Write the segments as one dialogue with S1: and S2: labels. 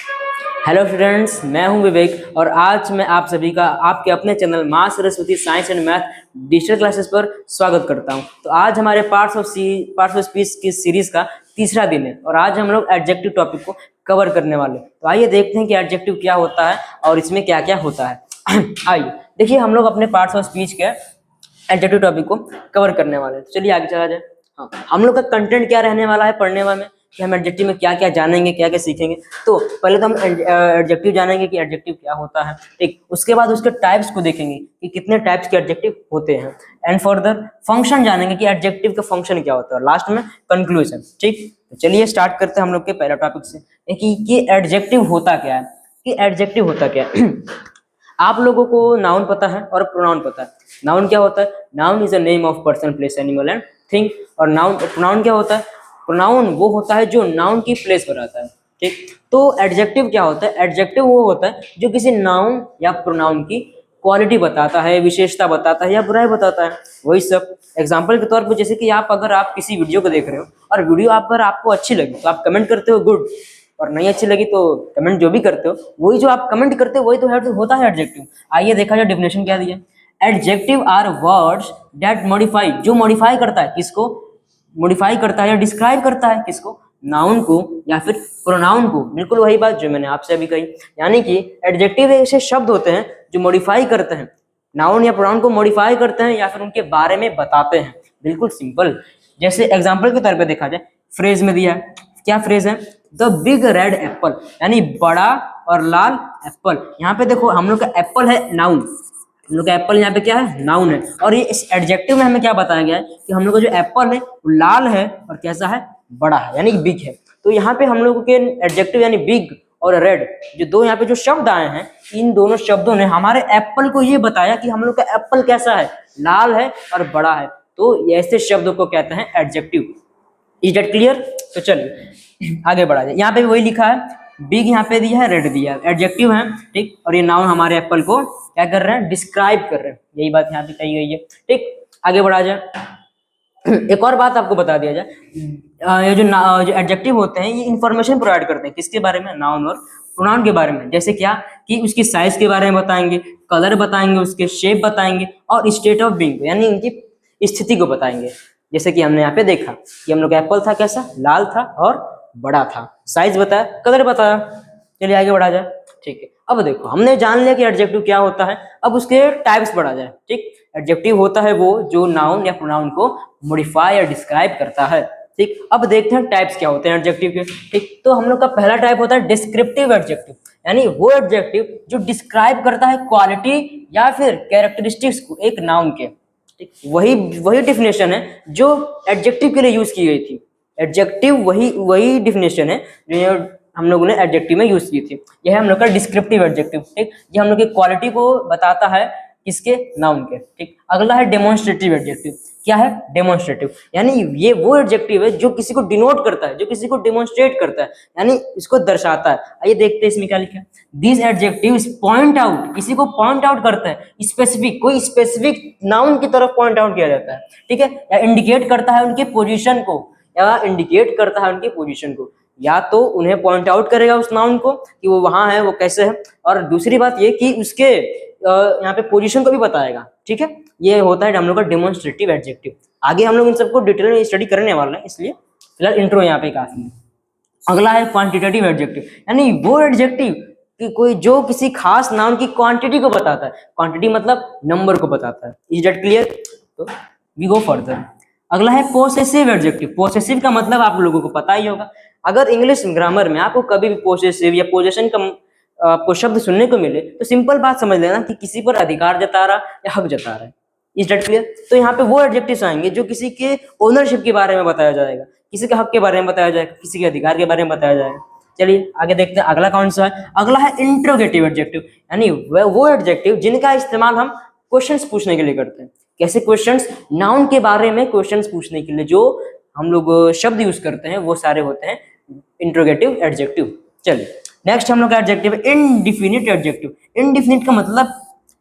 S1: Hello students, मैं हूं विवेक और आज मैं आप सभी का आपके अपने चैनल माँ Saraswati science and math digital classes पर स्वागत करता हूं। तो आज हमारे पार्ट्स ऑफ स्पीच की सीरीज का तीसरा दिन है और आज हम लोग एडजेक्टिव टॉपिक को कवर करने वाले हैं। तो आइए देखते हैं कि एडजेक्टिव क्या होता है और इसमें क्या क्या होता है। आइए देखिए, हम लोग अपने पार्ट्स ऑफ स्पीच के एडजेक्टिव टॉपिक को कवर करने वाले हैं। तो चलिए आगे चला जाए। हाँ, हम लोग का कंटेंट क्या रहने वाला है पढ़ने वाले में कि हम एडजेक्टिव में क्या क्या जानेंगे, क्या क्या सीखेंगे। तो पहले तो हम एडजेक्टिव जानेंगे कि एडजेक्टिव क्या होता है, ठीक। उसके बाद उसके टाइप्स को देखेंगे कि कितने टाइप्स के एडजेक्टिव होते हैं। एंड फर्दर फंक्शन जानेंगे कि एडजेक्टिव का फंक्शन क्या होता है और लास्ट में कंक्लूजन, ठीक। तो चलिए स्टार्ट करते हैं हम लोग के पहला टॉपिक से कि एडजेक्टिव होता क्या है। कि एडजेक्टिव होता क्या है। आप लोगों को नाउन पता है और प्रोनाउन पता है। नाउन क्या होता है? Noun is a name of person, place, animal and thing. और प्रोनाउन क्या होता है? प्रोनाउन वो होता है जो नाउन की प्लेस पर आता है, ठीक। तो एडजेक्टिव क्या होता है? एडजेक्टिव वो होता है जो किसी नाउन या प्रोनाउन की क्वालिटी बताता है, विशेषता बताता है या बुराई बताता है, वही सब। एग्जाम्पल के तौर पर जैसे कि अगर आप किसी वीडियो को देख रहे हो और वीडियो अगर आपको अच्छी लगी तो आप कमेंट करते हो गुड, और नहीं अच्छी लगी तो कमेंट जो भी करते हो वही जो आप कमेंट करते हो वही तो होता है एडजेक्टिव। आइए देखा जाए डेफिनेशन क्या दिया। Adjective are words that modify, जो मॉडिफाई करता है किसको? मॉडिफाई करता है या डिस्क्राइब करता है किसको? नाउन को या फिर प्रोनाउन को। बिल्कुल वही बात जो मैंने आपसे अभी कही, यानी कि एडजेक्टिव ऐसे शब्द होते हैं जो मॉडिफाई करते हैं, नाउन या प्रोनाउन को मॉडिफाई करते हैं या फिर उनके बारे में बताते हैं। बिल्कुल सिंपल। जैसे एग्जाम्पल के तौर पे देखा जाए, फ्रेज में दिया है, क्या फ्रेज है? द बिग रेड एप्पल, यानी बड़ा और लाल एप्पल। यहाँ पे देखो, हम लोग का एप्पल है नाउन, हम लोग का एप्पल यहाँ पे क्या है? नाउन है। और ये इस एडजेक्टिव में हमें क्या बताया गया है कि हम लोग का जो एप्पल है वो लाल है और कैसा है? बड़ा है, यानी बिग है। तो यहाँ पे हम लोग के एडजेक्टिव यानी बिग और रेड, जो दो यहाँ पे जो शब्द आए हैं, इन दोनों शब्दों ने हमारे एप्पल को ये बताया कि हम लोग का एप्पल कैसा है? लाल है और बड़ा है। तो ऐसे शब्दों को कहते हैं एडजेक्टिव। Is that clear? तो चलिए आगे बढ़ा जाए। यहाँ पे भी वही लिखा है, बिग यहाँ पे दिया है, रेड दिया है, एडजेक्टिव है, ठीक। और ये नाउन हमारे एप्पल को क्या कर रहे हैं? डिस्क्राइब कर रहे हैं। यही बात यहाँ पे कही गई है, ठीक। आगे बढ़ा जाए। एक और बात आपको बता दिया जाए, ये जो एडजेक्टिव होते हैं ये इंफॉर्मेशन प्रोवाइड करते हैं किसके बारे में? नाउन और प्रोनाउन के बारे में। जैसे क्या कि उसकी साइज के बारे में बताएंगे, कलर बताएंगे, उसके शेप बताएंगे और स्टेट ऑफ बीइंग यानी उनकी स्थिति को बताएंगे। जैसे कि हमने यहाँ पे देखा कि हम लोग का एप्पल था कैसा? लाल था और बड़ा था। साइज बताया, कलर बताया। चलिए आगे बढ़ा जाए, ठीक है। अब देखो, हमने जान लिया कि एडजेक्टिव क्या होता है, अब उसके टाइप्स बढ़ा जाए, ठीक। एडजेक्टिव होता है वो जो नाउन या प्रोनाउन को मॉडिफाई या डिस्क्राइब करता है, ठीक। अब देखते हैं टाइप्स क्या होते हैं एडजेक्टिव के, ठीक। तो हम लोग का पहला टाइप होता है डिस्क्रिप्टिव एडजेक्टिव, यानी वो एडजेक्टिव जो डिस्क्राइब करता है क्वालिटी या फिर कैरेक्टरिस्टिक्स को एक नाउन के, ठीक। वही वही डिफिनेशन है जो एडजेक्टिव के लिए यूज की गई थी। एडजेक्टिव वही डिफिनेशन है जो हम लोगों ने एडजेक्टिव में यूज की थी। यह है हम लोग का डिस्क्रिप्टिव एडजेक्टिव, ठीक। ये हम लोग की क्वालिटी को बताता है किसके? नाउन के, ठीक। अगला है डेमोन्स्ट्रेटिव एडजेक्टिव। क्या है? डेमोन्स्ट्रेटिव, यानी ये वो एडजेक्टिव है जो किसी को डिनोट करता है, जो किसी को डेमोन्स्ट्रेट करता है, यानी इसको दर्शाता है। आइए देखते हैं इसमें क्या लिखा है। दिस एडजेक्टिव्स पॉइंट आउट, किसी को पॉइंट आउट करता है, स्पेसिफिक, कोई स्पेसिफिक नाउन की तरफ पॉइंट आउट किया जाता है, ठीक है। या इंडिकेट करता है उनके पोजीशन को, या इंडिकेट करता है उनकी पोजीशन को, या तो उन्हें पॉइंट आउट करेगा उस नाउन को कि वो वहां है, वो कैसे है, और दूसरी बात ये कि उसके यहाँ पे पोजीशन को भी बताएगा, ठीक है। ये होता है हम लोग का डेमोन्स्ट्रेटिव एडजेक्टिव। आगे हम लोग इन सबको डिटेल में स्टडी करने वाले हैं, इसलिए फिलहाल इंट्रो यहाँ पे काफी है। अगला है क्वांटिटेटिव एडजेक्टिव, यानी वो एडजेक्टिव कि कोई जो किसी खास नाउन की क्वांटिटी को बताता है। क्वांटिटी मतलब नंबर को बताता है। Is that clear? तो वी गो फर्दर। अगला है पोसेसिव एडजेक्टिव। पोसेसिव का मतलब आप लोगों को पता ही होगा। अगर इंग्लिश ग्रामर में आपको कभी भी पोसेसिव या पोजेशन का आपको शब्द सुनने को मिले तो सिंपल बात समझ लेना कि किसी पर अधिकार जता रहा या हक जता रहा है। Is that clear? तो यहाँ पे वो एडजेक्टिव्स आएंगे जो किसी के ओनरशिप के बारे में बताया जाएगा, किसी के हक के बारे में बताया जाएगा, किसी के अधिकार के बारे में बताया जाएगा। चलिए आगे देखते हैं अगला कौन सा है। अगला है इंट्रोगेटिव एडजेक्टिव, यानी वो एडजेक्टिव जिनका इस्तेमाल हम क्वेश्चंस पूछने के लिए करते हैं। कैसे क्वेश्चंस? नाउन के बारे में क्वेश्चंस पूछने के लिए जो हम लोग शब्द यूज करते हैं वो सारे होते हैं इंट्रोगेटिव एडजेक्टिव। चलिए नेक्स्ट हम लोग का एडजेक्टिव है इनडिफिनिट एडजेक्टिव। इनडिफिनिट का मतलब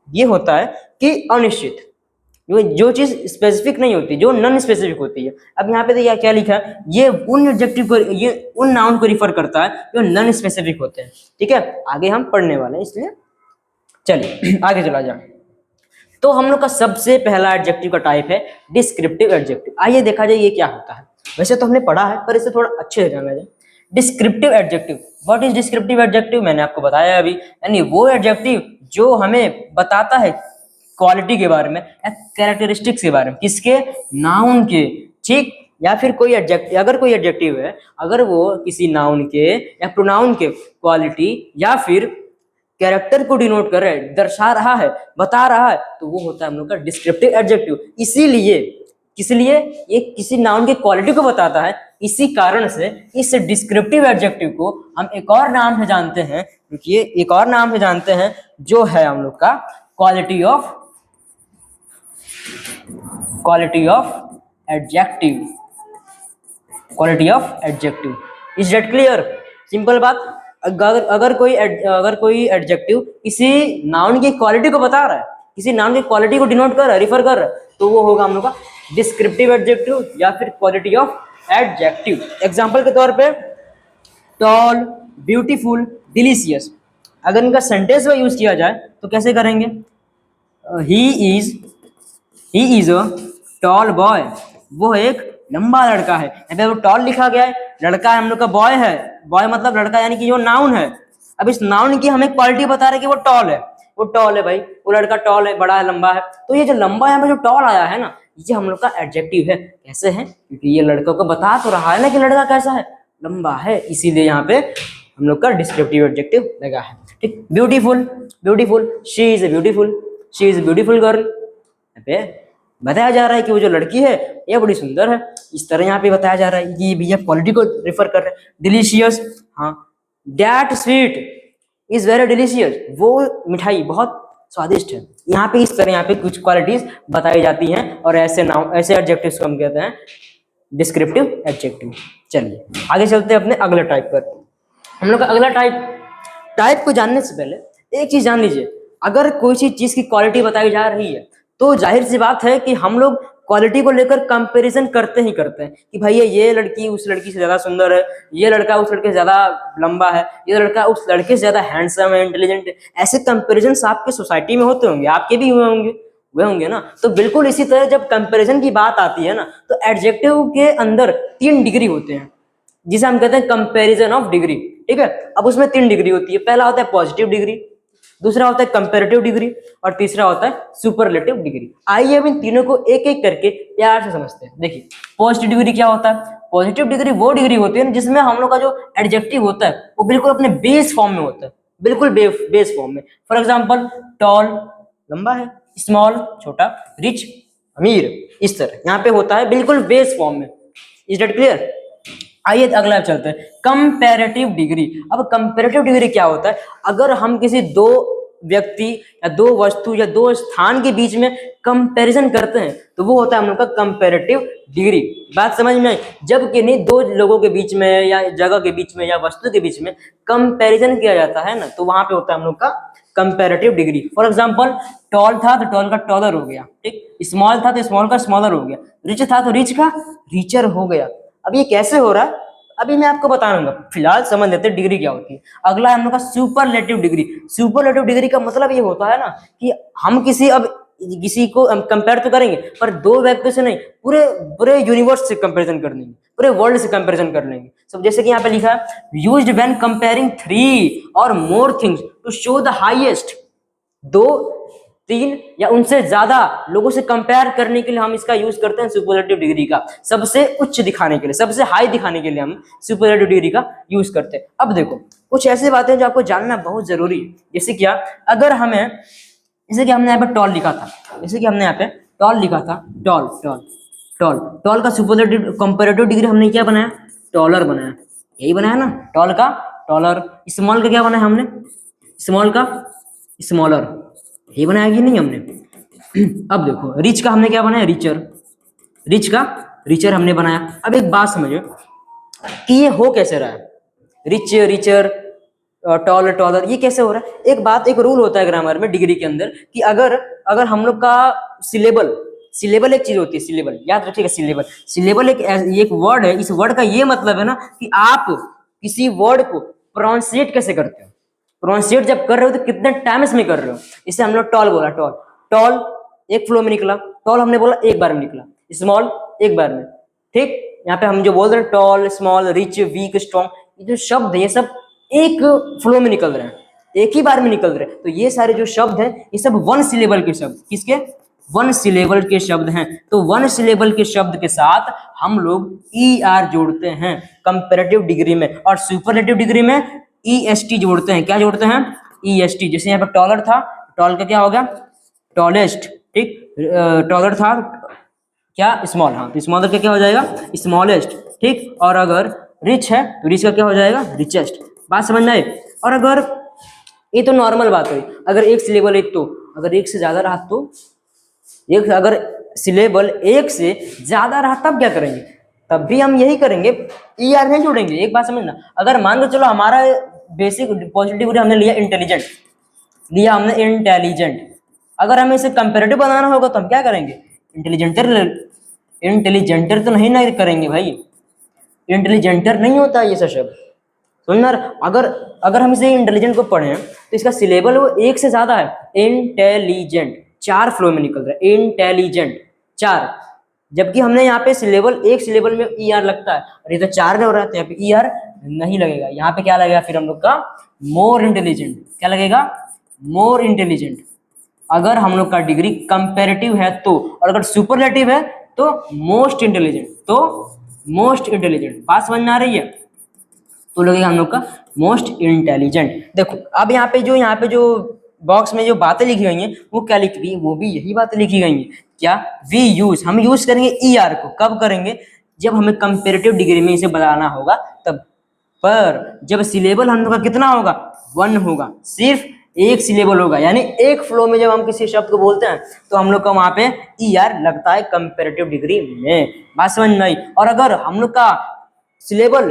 S1: ये होता है कि अनिश्चित, जो चीज स्पेसिफिक नहीं होती, जो नॉन स्पेसिफिक होती है। अब यहाँ पे देखिए क्या लिखा है, ये उन एडजेक्टिव को, ये उन नाउन को रिफर करता है जो नॉन स्पेसिफिक होते हैं। ठीक है, आगे हम पढ़ने वाले हैं, इसलिए चलिए आगे चला जाए। तो हम लोग का सबसे पहला एडजेक्टिव का टाइप है डिस्क्रिप्टिव एडजेक्टिव। आइए देखा जाए ये क्या होता है। वैसे तो हमने पढ़ा है पर इसे थोड़ा अच्छे से जाना जाए। Descriptive adjective, what is descriptive adjective, मैंने आपको बताया अभी, यानी वो एडजेक्टिव जो हमें बताता है क्वालिटी के बारे में या कैरेक्टरिस्टिक्स के बारे में, किसके, नाउन के। ठीक, या फिर कोई एडजेक्टिव, अगर कोई एडजेक्टिव है, अगर वो किसी नाउन के या प्रोनाउन के क्वालिटी या फिर कैरेक्टर को डिनोट कर रहा है, दर्शा रहा है, बता रहा है, तो वो होता है हम लोग का डिस्क्रिप्टिव एडजेक्टिव। इसीलिए किसलिए, ये किसी नाउन की क्वालिटी को बताता है, इसी कारण से इस डिस्क्रिप्टिव एडजेक्टिव को हम एक और नाम से जानते हैं, क्योंकि ये एक और नाम से जानते हैं जो है हम लोग का quality of adjective. Quality of adjective, is that clear? Simple बात। अगर कोई एडजेक्टिव किसी नाउन की क्वालिटी को बता रहा है, किसी नाउन की क्वालिटी को डिनोट कर रहा है, रिफर कर रहा है, तो वो होगा हम लोग का डिस्क्रिप्टिव एडजेक्टिव या फिर क्वालिटी ऑफ एडजेक्टिव। एग्जांपल के तौर पे टॉल, ब्यूटीफुल, डिलीशियस, अगर इनका सेंटेंस में यूज किया जाए तो कैसे करेंगे? He is a tall boy, वो एक लंबा लड़का है। यहाँ पे वो टॉल लिखा गया है, लड़का है हम लोग का, बॉय है, बॉय मतलब लड़का, यानी कि जो नाउन है। अब इस नाउन की हमें क्वालिटी बता रहे कि वो टॉल है, वो टॉल है भाई, वो लड़का टॉल है, बड़ा है, लंबा है। तो ये जो लंबा यहाँ पे जो टॉल आया है ना, ये हम लोग का एडजेक्टिव है। कैसे है? क्योंकि ये लड़कों को बता तो रहा है ना कि लड़का कैसा है, लंबा है, इसीलिए यहाँ पे हम लोग का डिस्क्रिप्टिव एडजेक्टिव लगा है। ठीक, beautiful, she is beautiful girl, बताया जा रहा है कि वो जो लड़की है ये बड़ी सुंदर है, इस तरह यहाँ पे बताया जा रहा है कि भैया क्वालिटी को रिफर कर रहे हैं। डिलीशियस, हाँ, that sweet is very delicious, वो मिठाई बहुत स्वादिष्ट है। यहाँ पे इस तरह यहाँ पे कुछ क्वालिटीज बताई जाती हैं, और ऐसे एडजेक्टिव्स को हम कहते हैं डिस्क्रिप्टिव एडजेक्टिव। चलिए आगे चलते हैं अपने अगले टाइप पर। हम लोग का अगला टाइप को जानने से पहले एक चीज जान लीजिए, अगर कोई चीज की क्वालिटी बताई जा रही है तो जाहिर सी बात है कि हम लोग क्वालिटी को लेकर कंपैरिजन करते हैं कि भैया ये लड़की उस लड़की से ज्यादा सुंदर है, ये लड़का उस लड़के से ज्यादा लंबा है, ये लड़का उस लड़के से ज्यादा हैंडसम है, इंटेलिजेंट है। ऐसे कंपैरिजन आपके सोसाइटी में होते होंगे, आपके भी हुए होंगे ना। तो बिल्कुल इसी तरह जब कंपैरिजन की बात आती है ना, तो एडजेक्टिव के अंदर 3 डिग्री होते हैं, जिसे हम कहते हैं कंपैरिजन ऑफ डिग्री। ठीक है, अब उसमें 3 डिग्री होती है। पहला होता है पॉजिटिव डिग्री, दूसरा होता है कंपैरेटिव डिग्री, और तीसरा होता है सुपरलेटिव डिग्री। आइए अब इन तीनों को एक एक करके प्यार से समझते हैं। देखिए पॉजिटिव डिग्री क्या होता है? पॉजिटिव डिग्री वो डिग्री होती है जिसमें हम लोग का जो एडजेक्टिव होता है वो बिल्कुल अपने बेस फॉर्म में होता है, बिल्कुल बेस फॉर्म में। फॉर एग्जाम्पल टॉल, लंबा है, स्मॉल, छोटा, रिच, अमीर, इस तरह यहाँ पे होता है बिल्कुल बेस फॉर्म में। Is that clear? आइए अगला चलते हैं, कंपैरेटिव डिग्री। अब कंपैरेटिव डिग्री क्या होता है? अगर हम किसी दो व्यक्ति या दो वस्तु या दो स्थान के बीच में कंपैरिजन करते हैं तो वो होता है हम लोग का कंपैरेटिव डिग्री। बात समझ में आई? जब कि नहीं दो लोगों के बीच में या जगह के बीच में या वस्तु के बीच में कंपैरिजन किया जाता है ना, तो वहां पे होता है हम लोग का comparative degree. For example tall था तो टॉल का टॉलर हो गया, ठीक, स्मॉल था तो स्मॉल का स्मॉलर हो गया, रिच था तो रिच का रिचर हो गया। अब ये कैसे हो रहा है अभी मैं आपको बताऊंगा, फिलहाल समझ लेते हैं डिग्री क्या होती है। अगला है हम लोग का सुपरलेटिव डिग्री। सुपरलेटिव डिग्री का मतलब ये होता है ना कि हम किसी को कंपेयर तो करेंगे पर दो व्यक्ति से नहीं, पूरे पूरे यूनिवर्स से कंपैरिजन कर लेंगे, पूरे वर्ल्ड से कंपैरिजन कर लेंगे। सब जैसे कि यहाँ पे लिखा है यूज्ड व्हेन कंपेयरिंग 3 और more things to show the highest. 2, 3 या उनसे ज्यादा लोगों से कंपेयर करने के लिए हम इसका यूज करते हैं सुपरलेटिव डिग्री का, सबसे उच्च दिखाने के लिए, सबसे हाई दिखाने के लिए हम सुपरलेटिव डिग्री का यूज करते हैं। अब देखो कुछ ऐसी बातें जो आपको जानना बहुत जरूरी है, जैसे क्या, अगर हमें, जैसे कि हमने यहाँ पे टॉल लिखा था, जैसे कि हमने यहाँ पे टॉल लिखा था, टॉल टॉल टॉल टॉल का सुपरलेटिव कंपैरेटिव डिग्री हमने क्या बनाया? टॉलर बनाया, यही बनाया ना, टॉल का टॉलर। स्मॉल का क्या बनाया हमने? स्मॉल का स्मॉलर, ये बनाया कि नहीं हमने? अब देखो रिच का हमने क्या बनाया? रिचर, रिच का रिचर हमने बनाया। अब एक बात समझो कि ये हो कैसे रहा है, रिच, रिचर, टॉलर, टॉलर, ये कैसे हो रहा है? एक रूल होता है ग्रामर में डिग्री के अंदर कि अगर हम लोग का सिलेबल सिलेबल एक चीज होती है, सिलेबल याद रखिएगा। सिलेबल सिलेबल एक वर्ड है। इस वर्ड का ये मतलब है ना कि आप किसी वर्ड को प्रोनाउंसिएट कैसे करते हो। प्रोनाउंसिएट जब कर रहे हो तो कितने टाइम्स में कर रहे हो। इसे हम लोग टॉल बोला, टॉल टॉल एक फ्लो में निकला, टॉल हमने बोला एक बार में निकला, स्मॉल एक बार में, ठीक। यहाँ पे हम जो बोल रहे हैं tall, small, rich, weak, strong, ये जो शब्द है ये सब एक फ्लो में निकल रहे हैं, एक ही बार में निकल रहे हैं। तो ये सारे जो शब्द हैं ये सब वन सिलेबल के शब्द, किसके, वन सिलेबल के शब्द हैं। तो वन सिलेबल के शब्द के साथ हम लोग ई आर जोड़ते हैं कंपैरेटिव डिग्री में, और सुपरलेटिव डिग्री में ई एस टी जोड़ते हैं। क्या जोड़ते हैं, ई एस टी। जैसे यहाँ पे टॉलर था, टॉल का क्या हो गया, टॉलेस्ट, ठीक। टॉलर था क्या, स्मॉल, हाँ तो स्मॉलर का क्या हो जाएगा, स्मॉलेस्ट, ठीक। और अगर रिच है तो रिच का क्या हो जाएगा, रिचेस्ट। बात समझ में आई। और अगर ये तो नॉर्मल बात है, अगर एक सिलेबल एक, तो अगर एक से ज्यादा रहा तो एक, अगर सिलेबल एक से ज्यादा रहा तब क्या करेंगे, तब भी हम यही करेंगे, ई आर नहीं जोड़ेंगे। एक बात समझना, अगर मान लो चलो हमारा बेसिक पॉजिटिव हमने लिया इंटेलिजेंट, लिया हमने इंटेलिजेंट, अगर हमें इसे कंपेरेटिव बनाना होगा तो हम क्या करेंगे, इंटेलिजेंटर, इंटेलिजेंटर तो नहीं ना करेंगे भाई, इंटेलिजेंटर नहीं होता ये सब शब्द, समझना। अगर अगर हम इसे इंटेलिजेंट को पढ़ें तो इसका सिलेबल वो एक से ज्यादा है, इंटेलिजेंट, चार फ्लो में निकल रहा है, इंटेलिजेंट चार, जबकि हमने यहाँ पे सिलेबल, एक सिलेबल में ई आर लगता है और ये तो चार में हो रहा है, तो यहाँ पे ई आर नहीं लगेगा। यहाँ पे क्या लगेगा फिर हम लोग का, मोर इंटेलिजेंट। क्या लगेगा, मोर इंटेलिजेंट। अगर हम लोग का डिग्री कंपैरेटिव है तो, और अगर सुपरलेटिव है तो मोस्ट इंटेलिजेंट, तो मोस्ट इंटेलिजेंट। बात समझ में आ रही है। तो लगेगा हम लोग का मोस्ट इंटेलिजेंट। देखो अब यहाँ पे जो बॉक्स में जो बातें लिखी गई हैं वो क्या लिखी गई है, वो भी यही बातें लिखी गई हैं। क्या, वी यूज, हम यूज करेंगे ई आर को, कब करेंगे, जब हमें कंपेरेटिव डिग्री में इसे बताना होगा तब। पर जब सिलेबल हम लोग का कितना होगा, वन होगा, सिर्फ एक सिलेबल होगा, यानी एक फ्लो में जब हम किसी शब्द को बोलते हैं तो हम लोग का वहां पे ई आर लगता है कंपेरेटिव डिग्री में। बात समझ में आई। और अगर हम लोग का सिलेबल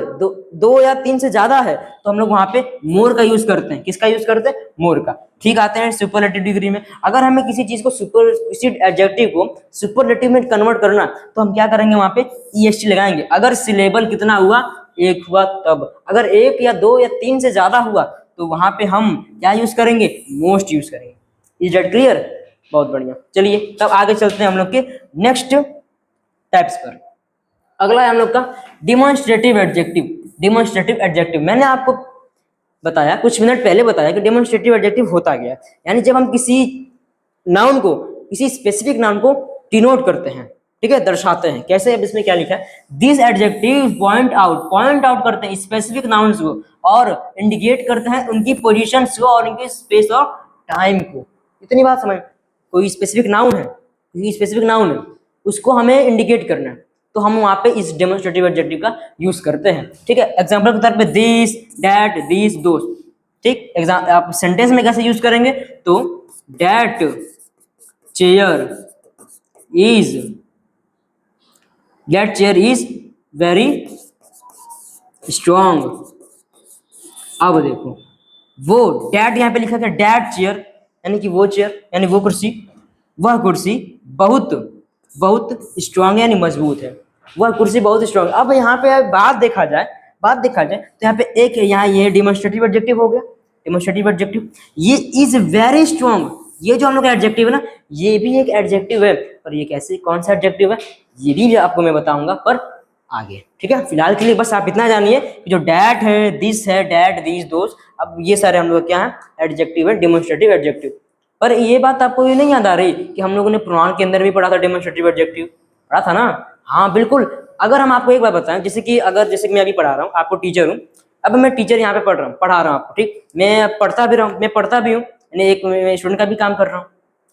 S1: दो या तीन से ज्यादा है तो हम लोग वहां पे मोर का यूज करते हैं। किसका यूज करते हैं, मोर का, ठीक। आते हैं सुपरलेटिव डिग्री में। अगर हमें किसी चीज को किसी एडजेक्टिव को सुपरलेटिव में कन्वर्ट करना तो हम क्या करेंगे, वहां पे ई एस टी लगाएंगे। अगर सिलेबल कितना हुआ, एक हुआ तब। अगर एक या दो या तीन से ज्यादा हुआ तो वहां पे हम क्या यूज करेंगे, मोस्ट यूज करेंगे। इज दैट क्लियर, बहुत बढ़िया। चलिए तब आगे चलते हैं हम लोग के नेक्स्ट टाइप्स पर। अगला है हम लोग का डिमॉन्स्ट्रेटिव एडजेक्टिव। डिमॉन्स्ट्रेटिव एडजेक्टिव मैंने आपको बताया, कुछ मिनट पहले बताया कि डेमोन्स्ट्रेटिव एडजेक्टिव होता क्या है। यानी जब हम किसी नाउन को, किसी स्पेसिफिक नाउन को डिनोट करते हैं, ठीक है, दर्शाते हैं। कैसे, अब इसमें क्या लिखा है, दिस एडजेक्टिव पॉइंट आउट करते हैं स्पेसिफिक नाउन्स को और इंडिकेट करते हैं उनकी पोजीशंस को और उनकी स्पेस और टाइम को। इतनी बात समझ। कोई स्पेसिफिक नाउन है, कोई स्पेसिफिक नाउन है, उसको हमें इंडिकेट करना है तो हम वहां पे इस डेमोन्स्ट्रेटिव एडजेक्टिव का यूज करते हैं, ठीक है। एग्जांपल के तौर पे दिस, दैट, दीस, दोस, ठीक। आप सेंटेंस में कैसे यूज करेंगे, तो that chair is very strong. अब देखो वो दैट यहाँ पे लिखा गया, दैट चेयर यानी कि वो चेयर, यानी वो कुर्सी, वह कुर्सी बहुत बहुत स्ट्रांग यानी मजबूत है, वह कुर्सी बहुत स्ट्रांग। अब यहाँ पे बात देखा जाए तो यहाँ पे एक यहाँ ये डिमॉन्स्ट्रेटिव एडजेक्टिव हो गया। डिमॉन्स्ट्रेटिव एडजेक्टिव ये इज वेरी स्ट्रांग, ये जो हम लोग का एडजेक्टिव है ना, ये भी एक एडजेक्टिव है। और ये कैसे, कौन सा एडजेक्टिव है, ये भी आपको मैं बताऊंगा पर आगे, ठीक है। फिलहाल के लिए बस आप इतना जानिए कि जो डैट है, दिस है, डैट, दिस, दोस, अब ये सारे हम लोग क्या है, एडजेक्टिव है, डेमोन्स्ट्रेटिव एडजेक्टिव। पर ये बात आपको ये नहीं याद आ रही कि हम लोगों ने प्रोनाउन के अंदर भी पढ़ा था डेमोन्स्ट्रेटिव एडजेक्टिव, पढ़ा था ना। हाँ बिल्कुल। अगर हम आपको एक बात बताएं, जैसे कि मैं अभी पढ़ा रहा हूँ, आपको टीचर हूँ, अब मैं टीचर यहाँ पे पढ़ा रहा हूँ आपको, ठीक। मैं पढ़ता भी हूँ, यानी एक स्टूडेंट का भी काम कर रहा हूँ,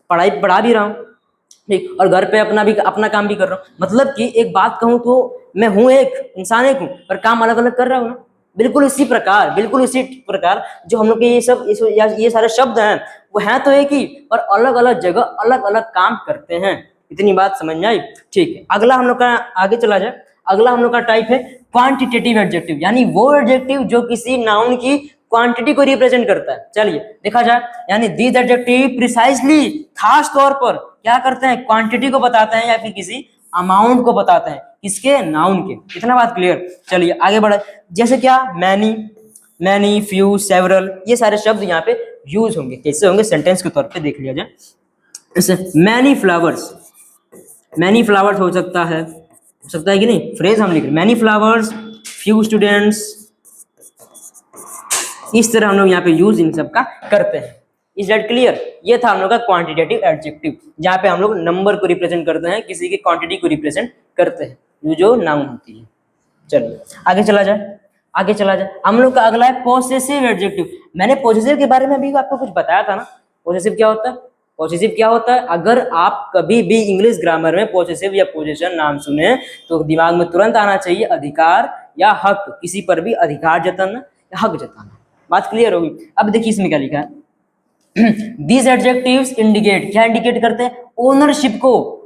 S1: पढ़ा भी रहा हूँ, ठीक। और घर पे अपना काम भी कर रहा हूँ। मतलब कि एक बात कहूँ तो मैं हूँ एक इंसान, एक हूँ, पर काम अलग अलग कर रहा हूँ ना। बिल्कुल इसी प्रकार जो हम लोग के ये सारे शब्द हैं वो हैं तो एक ही, पर अलग अलग जगह अलग अलग काम करते हैं। इतनी बात समझ में आई, ठीक है। अगला हम लोग का, आगे चला जाए, अगला हम लोग का टाइप है क्वांटिटेटिव एडजेक्टिव, यानी वो एडजेक्टिव जो किसी नाउन की क्वांटिटी को रिप्रेजेंट करता है। चलिए देखा जाए, यानी दिस एडजेक्टिव प्रिसाइसली, खास तौर पर क्या करते हैं, क्वांटिटी को बताते हैं या फिर किसी अमाउंट को बताते हैं, किसके, नाउन के। इतना बात क्लियर। चलिए आगे बढ़े। जैसे क्या, मैनी, फ्यू, सेवरल, ये सारे शब्द यहाँ पे यूज होंगे। कैसे होंगे, सेंटेंस के तौर पे देख लिया जाए। जैसे मैनी फ्लावर्स हो सकता है कि नहीं, फ्रेज हम लिख रहे, मैनी फ्लावर्स, फ्यू स्टूडेंट्स, इस तरह हम लोग यहाँ पे यूज इन सब का करते हैं। Is that clear? ये था हम लोग का क्वांटिटेटिव एडजेक्टिव, जहाँ पे हम लोग नंबर को रिप्रेजेंट करते हैं, किसी की क्वांटिटी को रिप्रेजेंट करते हैं, जो नाउन होती है। चलिए आगे चला जाए। हम लोग का अगला है पॉसेसिव एडजेक्टिव। मैंने पॉसेसिव के बारे में भी आपको कुछ बताया था ना। पॉसेसिव क्या होता है? अगर आप कभी भी इंग्लिश ग्रामर में पॉसेसिव या पोजेशन नाम सुने तो दिमाग में तुरंत आना चाहिए अधिकार या हक, किसी पर भी अधिकार जताना या हक जताना। बात क्लियर होगी। अब देखिए इसमें क्या लिखा है, These adjectives indicate, क्या इंडिकेट करते हैं, ओनरशिप को,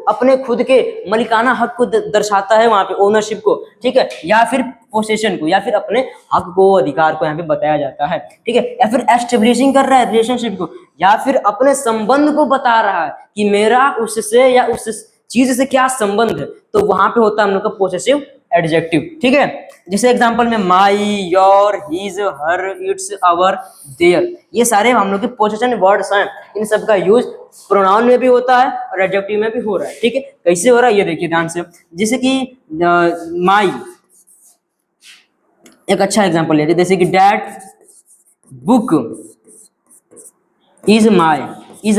S1: अपने खुद के मलिकाना हक को दर्शाता है वहां पे, ओनरशिप को, ठीक है, या फिर पोसेशन को, या फिर अपने हक को, अधिकार को यहाँ पे बताया जाता है, ठीक है, या फिर एस्टेब्लिशिंग कर रहा है रिलेशनशिप को, या फिर अपने संबंध को बता रहा है कि मेरा उससे या उस चीज से क्या संबंध है, तो वहां पे होता है हम लोग का पोसेसिव एडजेक्टिव, ठीक है। जैसे एग्जांपल में my, your, his, her, its, our, their, ये सारे हम लोग के पोसेशन वर्ड्स हैं। इन सब का यूज प्रोनाउन में भी होता है और एडजेक्टिव में भी हो रहा है, ठीक है। कैसे हो रहा है ये देखिए ध्यान से। जैसे कि माई, एक अच्छा एग्जांपल है, जैसे कि डैट बुक इज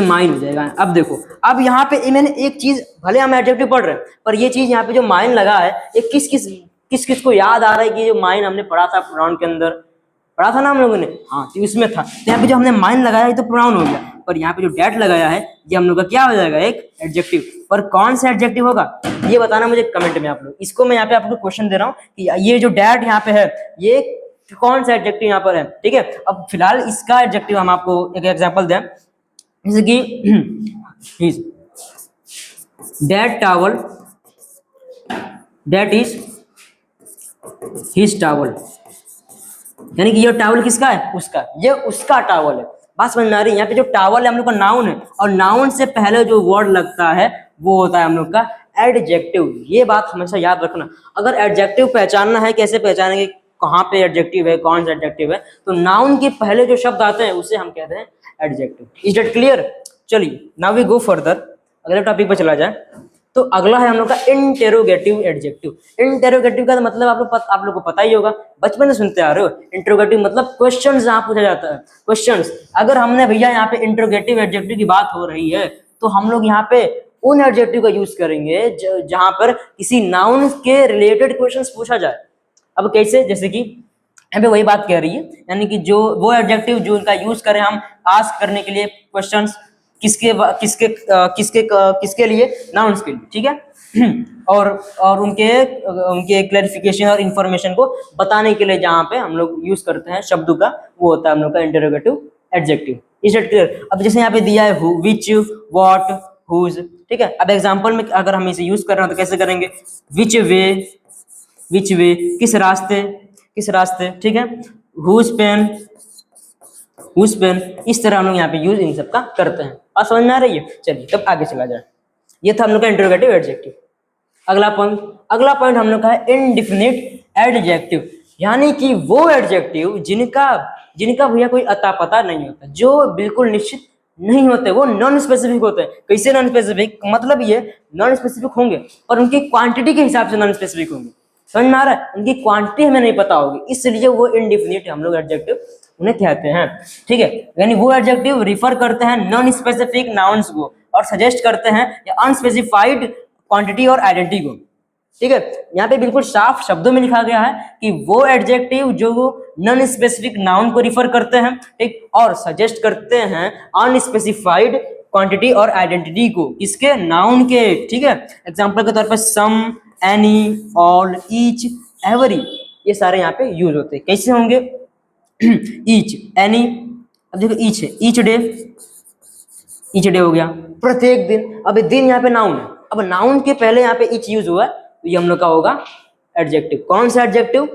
S1: माइन हो जाएगा। अब देखो, अब यहाँ पे मैंने एक चीज, भले हम एडजेक्टिव पढ़ रहे हैं, पर ये चीज यहाँ पे जो माइन लगा है, ये किस को याद आ रहा है कि जो माइन हमने पढ़ा था प्रोनाउन के अंदर, पढ़ा था ना हम लोगों ने, हाँ, तो इसमें था। तो यहाँ पे जो हमने माइन लगाया है तो प्रोनाउन हो गया, पर यहाँ पे जो डैट लगाया है ये हम लोग का क्या हो जाएगा, एक एडजेक्टिव। पर कौन सा एडजेक्टिव होगा ये बताना मुझे कमेंट में आप लोग। इसको मैं यहाँ पे आपको क्वेश्चन दे रहा हूँ कि ये जो डैट यहाँ पे है ये कौन सा एडजेक्टिव यहाँ पर है, ठीक है। अब फिलहाल इसका एडजेक्टिव हम आपको एक एग्जाम्पल दें, जैसे कि that towel, that is his towel, यानी कि ये टावल किसका है, उसका, ये उसका टावल है। बात समझ में आ रही है? यहाँ पे जो टावल है हम लोग का नाउन है, और नाउन से पहले जो वर्ड लगता है वो होता है हम लोग का एडजेक्टिव। ये बात हमेशा याद रखना। अगर एडजेक्टिव पहचानना है, कैसे पहचानेंगे कहाँ पे एडजेक्टिव है, कौन सा एडजेक्टिव है, तो नाउन के पहले जो शब्द आते हैं उसे हम कहते हैं एडजेक्टिव। Is that clear? चलिए नाउ वी गो फर्दर, अगले टॉपिक पर चला जाए। तो अगला है हम लोग का इंटेरोगेटिव एडजेक्टिव। इंटेरोगेटिव का मतलब आप लोग को पता ही होगा, बचपन से सुनते आ रहे हो। इंटेरोगेटिव मतलब क्वेश्चन जहाँ पूछा जाता है, क्वेश्चंस। अगर हमने भैया यहाँ पे इंटेरोगेटिव एडजेक्टिव की बात हो रही है तो हम लोग यहाँ पे उन एडजेक्टिव का यूज करेंगे जहां पर किसी नाउन के रिलेटेड क्वेश्चंस पूछा जाए। अब कैसे, जैसे कि यहाँ पे वही बात कह रही है, यानी कि जो वो एडजेक्टिव जो उनका यूज करें हम आस्क करने के लिए क्वेश्चंस, किसके लिए, नाउन्स के लिए, ठीक है। और उनके क्लैरिफिकेशन और इंफॉर्मेशन को बताने के लिए जहाँ पे हम लोग यूज करते हैं शब्दों का, वो होता है हम लोग का interrogative adjective. Is it clear? अब जैसे यहाँ पे दिया है विच, व्हाट, हुज, ठीक है। अब एग्जांपल में अगर हम इसे यूज कर रहे हैं तो कैसे करेंगे, विच वे, किस रास्ते, ठीक है। हुज पेन, इस तरह हम लोग यहाँ पे यूज इन सब का करते हैं। और समझ में आ रही है? चलिए तब आगे चला जाए। ये था हम लोग का इंटरोगेटिव एडजेक्टिव। अगला पॉइंट हम लोग का है इंडिफिनिट एडजेक्टिव, यानी कि वो एडजेक्टिव जिनका भैया कोई अता पता नहीं होता, जो बिल्कुल निश्चित नहीं होते, वो नॉन स्पेसिफिक होते हैं। कैसे नॉन स्पेसिफिक? मतलब ये नॉन स्पेसिफिक होंगे और उनकी क्वांटिटी के हिसाब से नॉन स्पेसिफिक होंगे। समझ में आ रहा है? उनकी क्वांटिटी हमें नहीं पता होगी, इसलिए वो इंडिफिनिट हम लोग एडजेक्टिव उन्हें कहते हैं, ठीक है। यानी वो एडजेक्टिव रिफर करते हैं नॉन स्पेसिफिक नाउन्स को और सजेस्ट करते हैं अनस्पेसिफाइड क्वांटिटी और आइडेंटिटी को, ठीक है। यहाँ पे बिल्कुल साफ शब्दों में लिखा गया है कि वो एडजेक्टिव जो नॉन स्पेसिफिक नाउन को रिफर करते हैं, ठीक, और सजेस्ट करते हैं अनस्पेसिफाइड क्वांटिटी और आइडेंटिटी को, किसके, नाउन के, ठीक है। एग्जांपल के तौर पर सम, एनी, ऑल, ईच, एवरी, ये सारे यहाँ पे यूज होते हैं। कैसे होंगे? ईच, एनी, अब देखो ईच है, ईच डे हो गया, प्रत्येक दिन। अब दिन यहाँ पे नाउन है, अब नाउन के पहले यहाँ पे ईच यूज हुआ है तो ये हम लोग का होगा एडजेक्टिव। कौन सा एडजेक्टिव?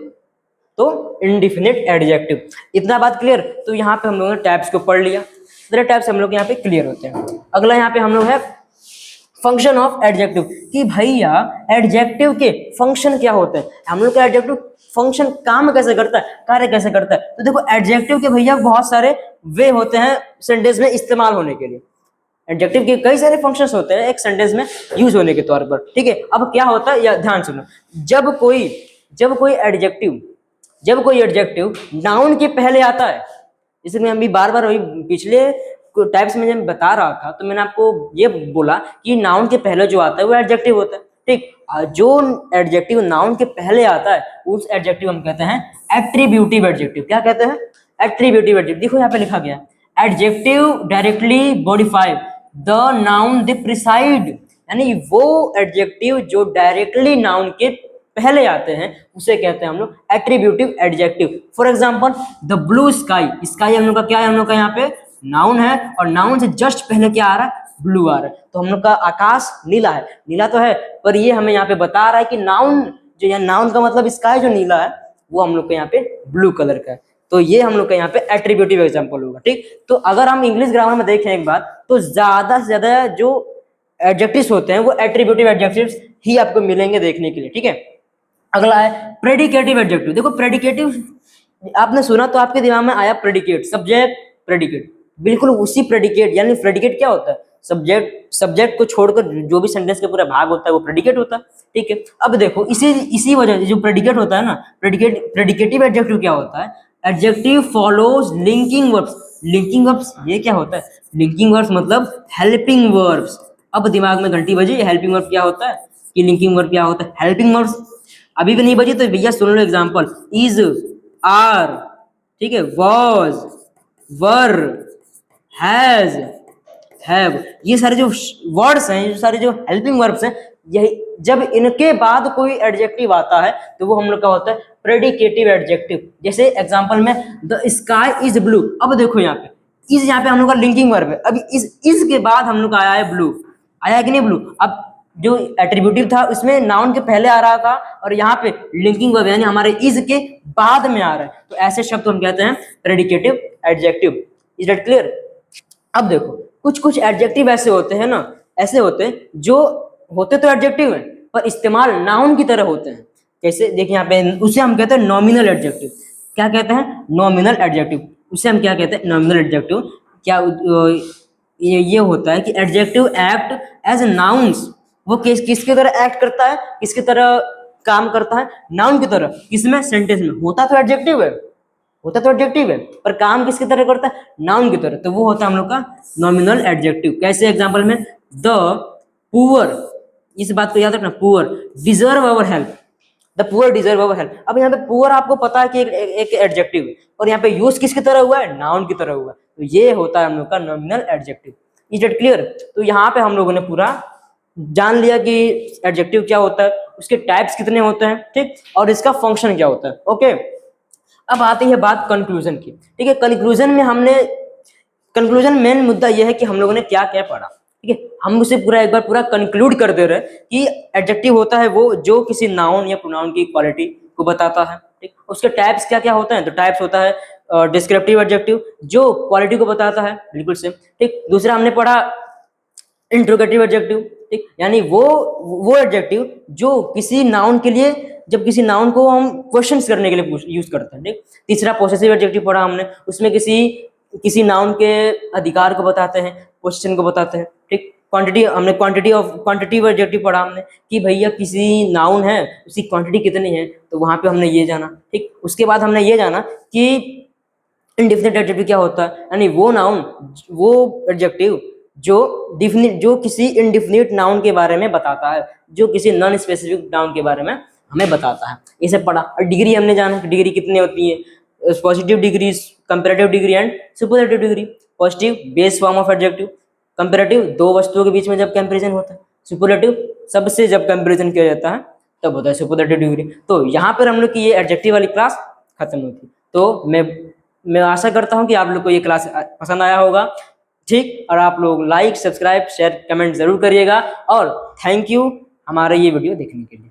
S1: तो इंडिफिनिट एडजेक्टिव। इतना बात क्लियर? तो यहाँ पे हम लोगों ने टाइप्स को पढ़ लिया। सारे टाइप्स हम लोग यहाँ पे क्लियर होते हैं। अगला यहाँ पे हम लोग है फंक्शन ऑफ एडजेक्टिव, कि भैया एडजेक्टिव के फंक्शन क्या होते हैं, हम लोग का एडजेक्टिव फंक्शन काम कैसे करता है, कार्य कैसे करता है। तो देखो एडजेक्टिव के भैया बहुत सारे वे होते हैं सेंटेंस में इस्तेमाल होने के लिए। एडजेक्टिव के कई सारे फंक्शंस होते हैं एक सेंटेंस में यूज होने के तौर पर, ठीक है। अब क्या होता है या ध्यान सुनो, जब कोई एडजेक्टिव नाउन के पहले आता है, जैसे मैं अभी बार बार वही पिछले टाइप्स में जब बता रहा था तो मैंने आपको ये बोला कि नाउन के पहले जो आता है वो एडजेक्टिव होता है, ठीक। जो एडजेक्टिव नाउन के पहले आता है उस एडजेक्टिव हम कहते हैं एट्रीब्यूटिव एडजेक्टिव। क्या कहते हैं? Attributive adjective. देखो यहाँ पे लिखा गया adjective directly modify the noun they preside, यानी वो एडजेक्टिव जो डायरेक्टली नाउन के पहले आते हैं उसे कहते हैं हम लोग attributive adjective. For example the blue sky, sky हम लोग का क्या है, हम लोग का यहाँ पे नाउन है और नाउन से जस्ट पहले क्या आ रहा है, ब्लू आ रहा है। तो हम लोग का आकाश नीला है, नीला तो है पर ये हमें यहाँ पे बता रहा है कि नाउन जो यहाँ नाउन का मतलब स्काई जो नीला है वो हम लोग के यहाँ पे ब्लू कलर का है। तो ये हम लोग का यहाँ पे एट्रीब्यूटिव एग्जांपल होगा, ठीक। तो अगर हम इंग्लिश ग्रामर में देखें एक बात, तो ज्यादा से ज्यादा जो एडजेक्टिव्स होते हैं वो एट्रीब्यूटिव एडजेक्टिव्स ही आपको मिलेंगे देखने के लिए, ठीक है। अगला है प्रेडिकेटिव एडजेक्टिव। देखो प्रेडिकेटिव आपने सुना तो आपके दिमाग में आया प्रेडिकेट, सब्जेक्ट प्रेडिकेट, बिल्कुल उसी प्रेडिकेट, यानी प्रेडिकेट क्या होता है, सब्जेक्ट को छोड़कर जो भी सेंटेंस का पूरा भाग होता है वो प्रेडिकेट होता है, ठीक है। अब देखो इसी वजह से जो प्रेडिकेट होता है ना, प्रेडिकेटिव एडजेक्टिव क्या होता है, adjective follows linking verbs. Linking verbs ये क्या होता है, लिंकिंग वर्ब्स मतलब हेल्पिंग वर्ब्स। अब दिमाग में घंटी बजी, हेल्पिंग वर्ब क्या होता है कि लिंकिंग वर्ब क्या होता है, हेल्पिंग वर्ब्स। अभी भी नहीं बजी तो भैया सुन लो एग्जांपल, इज, आर, ठीक है, वाज, वर, हैज, हैव, ये सारे जो वर्ड्स हैं, ये सारे जो हेल्पिंग वर्ब्स हैं, यही जब इनके बाद कोई एडजेक्टिव आता है तो वो हम लोग का होता है प्रेडिकेटिव एडजेक्टिव। जैसे एग्जांपल में द स्काई इज ब्लू, अब देखो यहाँ पे इज, यहाँ पे हम लोग का लिंकिंग वर्ब है, अभी इज के बाद हम लोग का आया है ब्लू, आया है कि नहीं ब्लू। अब जो एट्रीब्यूटिव था उसमें नाउन के पहले आ रहा था और यहाँ पे लिंकिंग वर्ब यानी हमारे इज के बाद में आ रहा है, तो ऐसे शब्द हम कहते हैं predicative adjective. Is that clear? अब देखो कुछ एडजेक्टिव ऐसे होते हैं ना, ऐसे होते हैं जो होते तो एडजेक्टिव है पर इस्तेमाल नाउन की तरह होते हैं। कैसे? देखिए यहाँ पे उसे हम कहते हैं नॉमिनल एडजेक्टिव। क्या कहते हैं? Nominal adjective. उसे हम क्या कहते हैं? Nominal adjective. क्या ये होता है कि एडजेक्टिव एक्ट एज नाउन्स, वो किसकी तरह एक्ट करता है, किसकी तरह काम करता है, नाउन की तरह। किसमें? सेंटेंस में। होता तो एडजेक्टिव है पर काम किसकी तरह करता है, नाउन की तरह, तो वो होता है हम लोग का नॉमिनल एडजेक्टिव। कैसे? एग्जांपल में द पुअर, इस बात को याद रखना, poor deserve our help, the poor deserve our help. अब यहाँ पे पुअर आपको पता है कि एक एडजेक्टिव है और यहाँ पे यूज किसकी तरह हुआ है, नाउन की तरह हुआ है, तो ये होता है हम लोग का nominal adjective. Is it clear? तो यहाँ पे हम लोगों ने पूरा जान लिया कि एडजेक्टिव क्या होता है, उसके टाइप्स कितने होते हैं, ठीक, और इसका फंक्शन क्या होता है। ओके, अब आती है बात कंक्लूजन की, ठीक है। कंक्लूजन मेन मुद्दा यह है कि हम लोगों ने क्या क्या पढ़ा, ठीक है। हम उसे एक बार पूरा कंक्लूड कर दे रहे हैं कि एडजेक्टिव होता है वो जो किसी नाउन या प्रोनाउन की क्वालिटी को बताता है, ठीक। उसके टाइप्स क्या क्या होते हैं, तो टाइप्स होता है डिस्क्रिप्टिव एडजेक्टिव जो क्वालिटी को बताता है, बिल्कुल सेम, ठीक। दूसरा हमने पढ़ा इंट्रोगेटिव एडजेक्टिव, ठीक, यानी वो एडजेक्टिव जो किसी नाउन के लिए, जब किसी नाउन को हम क्वेश्चंस करने के लिए यूज करते हैं, ठीक। तीसरा पॉसेसिव एडजेक्टिव पढ़ा हमने, उसमें किसी नाउन के अधिकार को बताते हैं, पोजीशन को बताते हैं, ठीक। क्वांटिटी एडजेक्टिव पढ़ा हमने कि भैया किसी नाउन है उसकी क्वांटिटी कितनी है, तो वहां पे हमने ये जाना, ठीक। उसके बाद हमने ये जाना कि इंडेफिनिट एडजेक्टिव क्या होता है, यानी वो एडजेक्टिव जो किसी इंडेफिनिट नाउन के बारे में बताता है, जो किसी नॉन स्पेसिफिक नाउन के बारे में हमें बताता है, ये सब पढ़ा। और डिग्री हमने जाना कि डिग्री कितनी होती है, positive degree, comparative degree and superlative degree. Positive base form of adjective, comparative दो वस्तुओं के बीच में जब कंपैरिजन होता है, सुपरलेटिव सबसे जब कंपैरिजन किया जाता है तब होता है सुपरलेटिव डिग्री। तो यहाँ पर हम लोग की ये एडजेक्टिव वाली क्लास खत्म होती। तो मैं आशा करता हूँ कि आप लोग को ये क्लास पसंद आया होगा, ठीक। और आप लोग लाइक, सब्सक्राइब, शेयर, कमेंट जरूर करिएगा और थैंक यू हमारा ये वीडियो देखने के लिए।